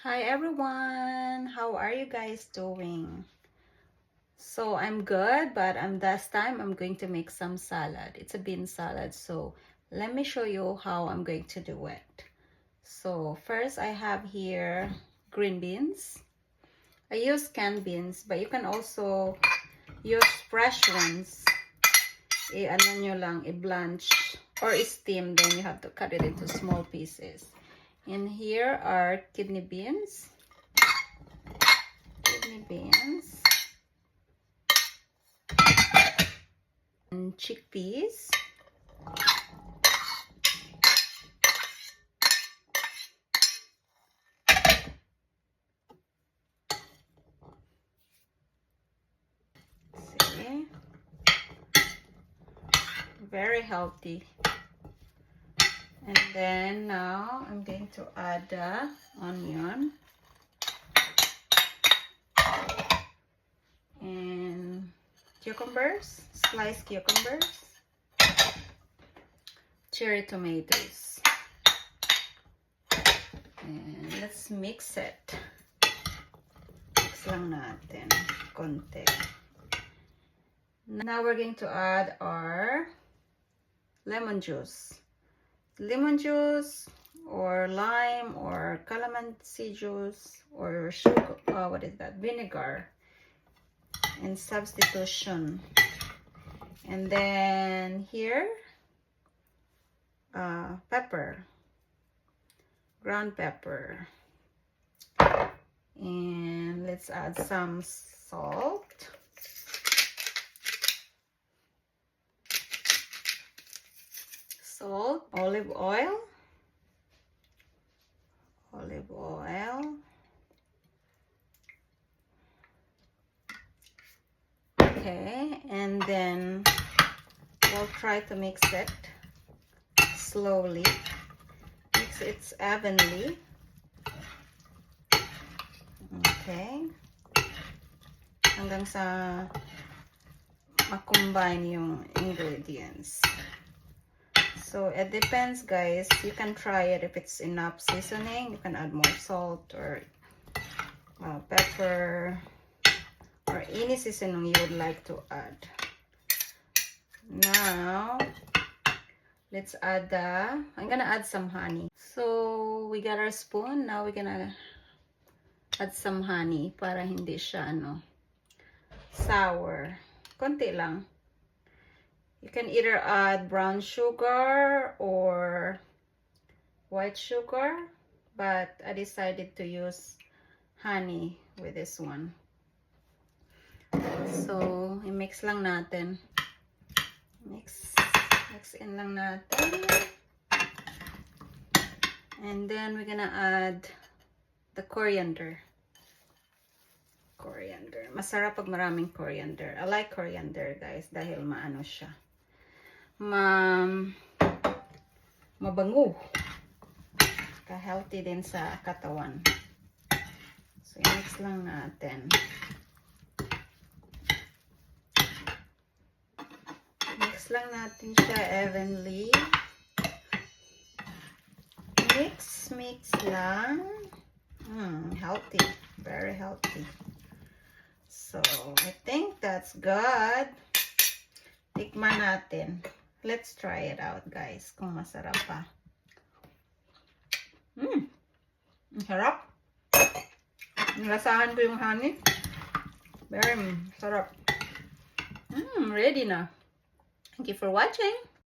Hi everyone, how are you guys doing? So I'm good, but this time I'm going to make some salad. It's a bean salad, so let me show you how I'm going to do it. So first I have here green beans. I use canned beans, but you can also use fresh ones. Ano nyo lang, i-blanch or i-steam, then you have to cut it into small pieces. And here are kidney beans. And chickpeas. See? Very healthy. And then now I'm going to add the onion and cucumbers, sliced cucumbers, cherry tomatoes, and let's mix it. Mix lang natin konti. Now we're going to add our lemon juice. Lemon juice or lime or calamansi juice or sugar, what is that, vinegar in substitution. And then here pepper, ground pepper, and let's add some salt. Olive oil, okay, and then we'll try to mix it slowly, mix it evenly, okay, hanggang sa ma-combine yung ingredients. So it depends, guys. You can try it if it's enough seasoning. You can add more salt or pepper or any seasoning you would like to add. Now let's add I'm gonna add some honey. So we got our spoon. Now we're gonna add some honey para hindi siya sour. Konti lang. You can either add brown sugar or white sugar, but I decided to use honey with this one. So, i-mix lang natin. Mix in lang natin. And then we're gonna add the coriander. Masarap pag maraming coriander. I like coriander, guys, dahil maano siya. Mabango. Ka-healthy din sa katawan. So, i-mix lang natin. Mix lang natin siya evenly. Mix lang. Healthy. Very healthy. So, I think that's good. Tikman natin. Let's try it out, guys, kung masarap pa. Ang sarap. Nilasahan ko yung honey. Very sarap. Ready na. Thank you for watching.